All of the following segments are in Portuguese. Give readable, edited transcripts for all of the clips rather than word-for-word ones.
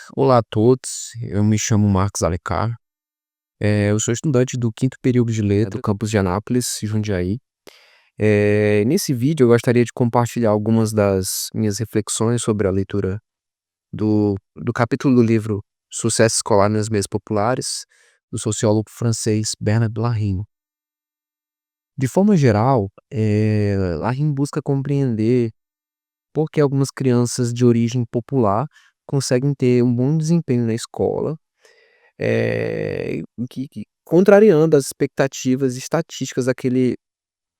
Olá a todos, eu me chamo Marcos Alencar, eu sou estudante do quinto período de letra do campus de Anápolis, Jundiaí. Nesse vídeo eu gostaria de compartilhar algumas das minhas reflexões sobre a leitura do capítulo do livro Sucesso Escolar nas Meias Populares, do sociólogo francês Bernard Larive. De forma geral, Larive busca compreender por que algumas crianças de origem popular conseguem ter um bom desempenho na escola, que contrariando as expectativas estatísticas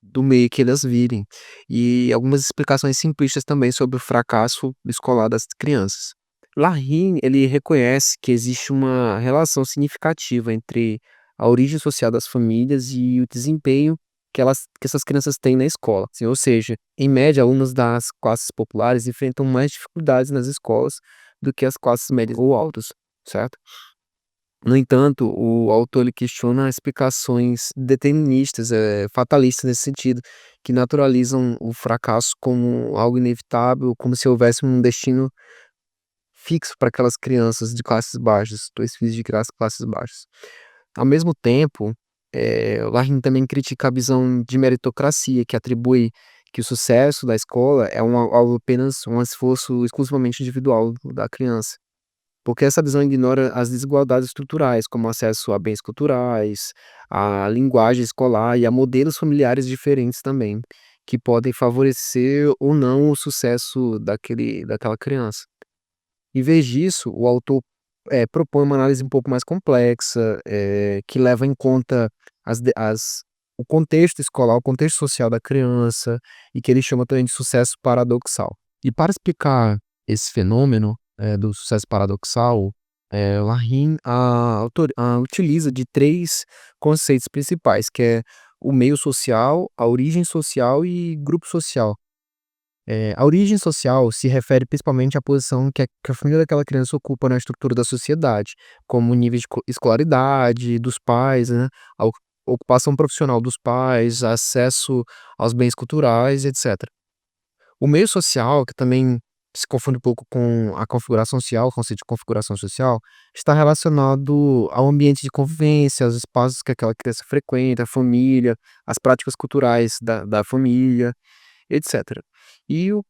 do meio que elas virem, e algumas explicações simplistas também sobre o fracasso escolar das crianças. Larin, ele reconhece que existe uma relação significativa entre a origem social das famílias e o desempenho que essas crianças têm na escola, assim, ou seja, em média, alunos das classes populares enfrentam mais dificuldades nas escolas do que as classes médias ou altas, certo? No entanto, o autor ele questiona explicações deterministas, fatalistas nesse sentido, que naturalizam o fracasso como algo inevitável, como se houvesse um destino fixo para aquelas crianças de classes baixas, 2 filhos de classes baixas. Ao mesmo tempo, o Larin também critica a visão de meritocracia, que atribui que o sucesso da escola é algo apenas um esforço exclusivamente individual da criança. Porque essa visão ignora as desigualdades estruturais, como acesso a bens culturais, a linguagem escolar e a modelos familiares diferentes também, que podem favorecer ou não o sucesso daquela criança. Em vez disso, o autor, propõe uma análise um pouco mais complexa, que leva em conta as de as o contexto escolar, o contexto social da criança, e que ele chama também de sucesso paradoxal. E para explicar esse fenômeno, do sucesso paradoxal, Larin utiliza de 3 conceitos principais, que é o meio social, a origem social e grupo social. A origem social se refere principalmente à posição que a família daquela criança ocupa na estrutura da sociedade, como o nível de escolaridade dos pais, né, a ocupação profissional dos pais, acesso aos bens culturais, etcétera. O meio social, que também se confunde um pouco com a configuração social, o conceito de configuração social, está relacionado ao ambiente de convivência, aos espaços que aquela criança frequenta, a família, as práticas culturais da família, etcétera. E o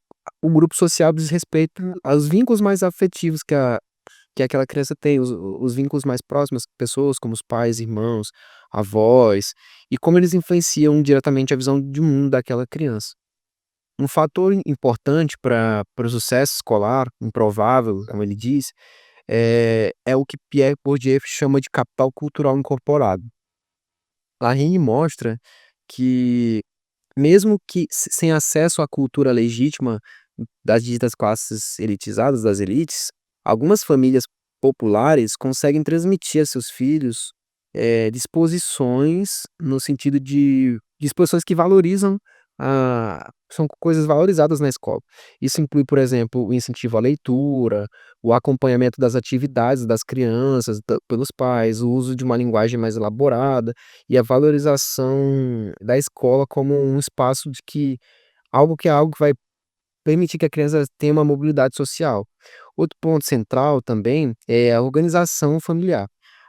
grupo social diz respeito aos vínculos mais afetivos que aquela criança tem, os vínculos mais próximos, pessoas como os pais, irmãos, avós, e como eles influenciam diretamente a visão de mundo daquela criança. Um fator importante para o sucesso escolar, improvável, como ele diz, é o que Pierre Bourdieu chama de capital cultural incorporado. Larin mostra que mesmo que sem acesso à cultura legítima das ditas classes elitizadas, das elites, algumas famílias populares conseguem transmitir a seus filhos, disposições no sentido de disposições que valorizam são coisas valorizadas na escola. Isso inclui, por exemplo, o incentivo à leitura, o acompanhamento das atividades das crianças pelos pais, o uso de uma linguagem mais elaborada e a valorização da escola como um espaço de que algo que vai permitir que a criança tenha uma mobilidade social. Outro ponto central também é a organização familiar.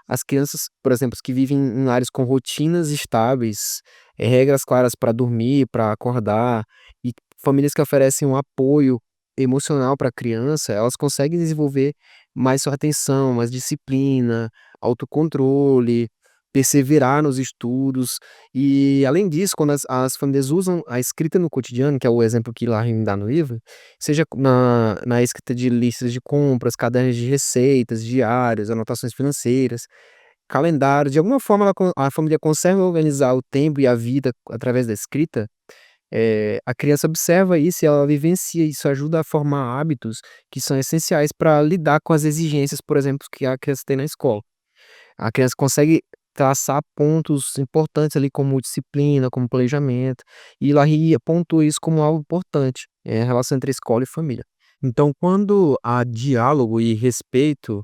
As crianças, por exemplo, que vivem em áreas com rotinas estáveis, regras claras para dormir, para acordar, e famílias que oferecem um apoio emocional para a criança, elas conseguem desenvolver mais sua atenção, mais disciplina, autocontrole, perseverar nos estudos. E além disso, quando as famílias usam a escrita no cotidiano, que é o exemplo que Larim dá no livro, seja na escrita de listas de compras, cadernos de receitas, diários, anotações financeiras, calendário, de alguma forma a família consegue organizar o tempo e a vida através da escrita, a criança observa isso e ela vivencia, isso ajuda a formar hábitos que são essenciais para lidar com as exigências, por exemplo, que a criança tem na escola. A criança consegue traçar pontos importantes ali, como disciplina, como planejamento, e Larry pontua isso como algo importante, a relação entre escola e família. Então, quando há diálogo e respeito,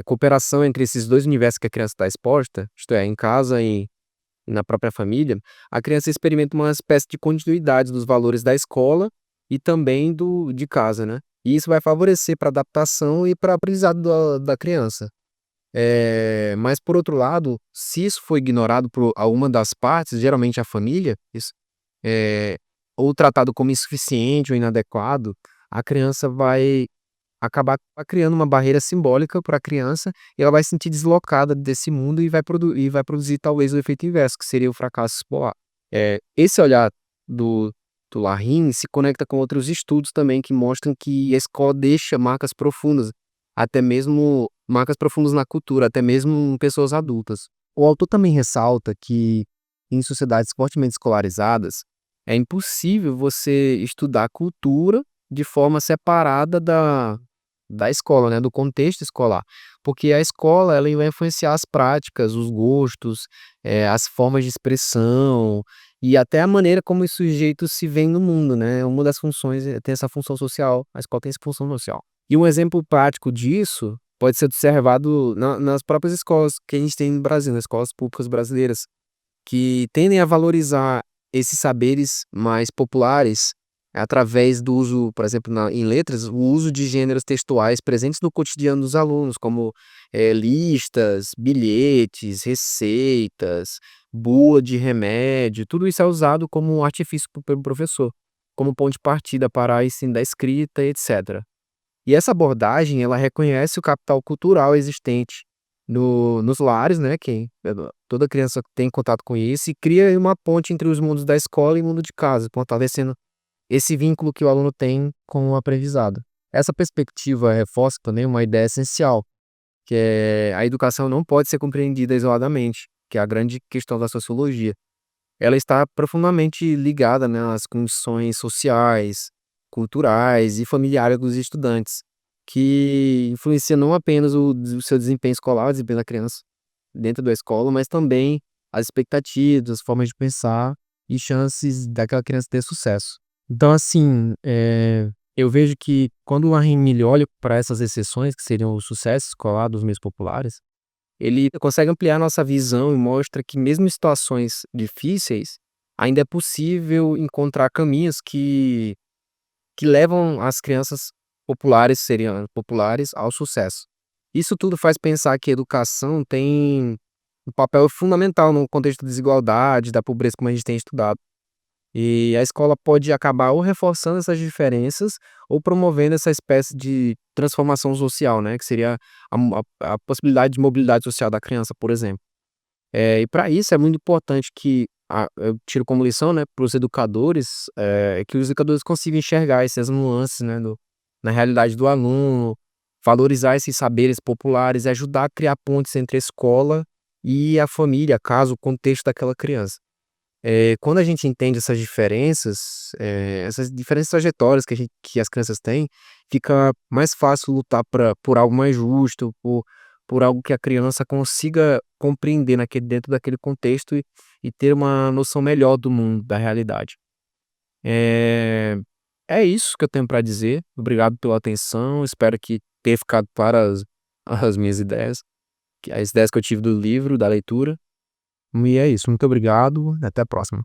cooperação entre esses 2 universos que a criança está exposta, isto é, em casa e na própria família, a criança experimenta uma espécie de continuidade dos valores da escola e também do de casa, né. E isso vai favorecer para adaptação e para aprendizado da criança. Mas por outro lado, se isso for ignorado por alguma das partes, geralmente a família, isso, eh, ou tratado como insuficiente ou inadequado, a criança vai acabar criando uma barreira simbólica para a criança, e ela vai se sentir deslocada desse mundo e vai produzir talvez o efeito inverso, que seria o fracasso escolar. Esse olhar do Larrin se conecta com outros estudos também que mostram que a escola deixa marcas profundas, até mesmo marcas profundas na cultura, até mesmo em pessoas adultas. O autor também ressalta que, em sociedades fortemente escolarizadas, é impossível você estudar cultura de forma separada da escola, né, do contexto escolar, porque a escola ela vai influenciar as práticas, os gostos, as formas de expressão e até a maneira como os sujeitos se veem no mundo, né, uma das funções tem essa função social, a escola tem essa função social. E um exemplo prático disso pode ser observado nas próprias escolas que a gente tem no Brasil, nas escolas públicas brasileiras, que tendem a valorizar esses saberes mais populares através do uso, por exemplo, em letras, o uso de gêneros textuais presentes no cotidiano dos alunos, como listas, bilhetes, receitas, bula de remédio, tudo isso é usado como um artifício pelo professor, como ponto de partida para ensino da escrita, etc. E essa abordagem, ela reconhece o capital cultural existente nos lares, né, toda criança tem contato com isso e cria uma ponte entre os mundos da escola e o mundo de casa, fortalecendo esse vínculo que o aluno tem com o aprendizado. Essa perspectiva reforça também uma ideia essencial, que é a educação não pode ser compreendida isoladamente, que é a grande questão da sociologia. Ela está profundamente ligada, né, às condições sociais, culturais e familiares dos estudantes, que influencia não apenas o seu desempenho escolar, o desempenho da criança dentro da escola, mas também as expectativas, as formas de pensar e chances daquela criança ter sucesso. Então, assim, eu vejo que quando o Rahim olha para essas exceções, que seriam o sucesso escolar dos meios populares, ele consegue ampliar nossa visão e mostra que mesmo em situações difíceis, ainda é possível encontrar caminhos que levam as crianças populares, seriam populares, ao sucesso. Isso tudo faz pensar que a educação tem um papel fundamental no contexto da desigualdade, da pobreza, como a gente tem estudado. E a escola pode acabar ou reforçando essas diferenças ou promovendo essa espécie de transformação social, né, que seria a possibilidade de mobilidade social da criança, por exemplo. E para isso é muito importante que eu tiro como lição, né, para os educadores, que os educadores consigam enxergar essas nuances, né, na realidade do aluno, valorizar esses saberes populares e ajudar a criar pontes entre a escola e a família, caso o contexto daquela criança. Quando a gente entende essas diferentes trajetórias que as crianças têm, fica mais fácil lutar por algo mais justo, por algo que a criança consiga compreender dentro daquele contexto e ter uma noção melhor do mundo, da realidade. Eh, É isso que eu tenho para dizer. Obrigado pela atenção, espero que tenha ficado claras as minhas ideias, as ideias que eu tive do livro, da leitura. E é isso, muito obrigado, até a próxima.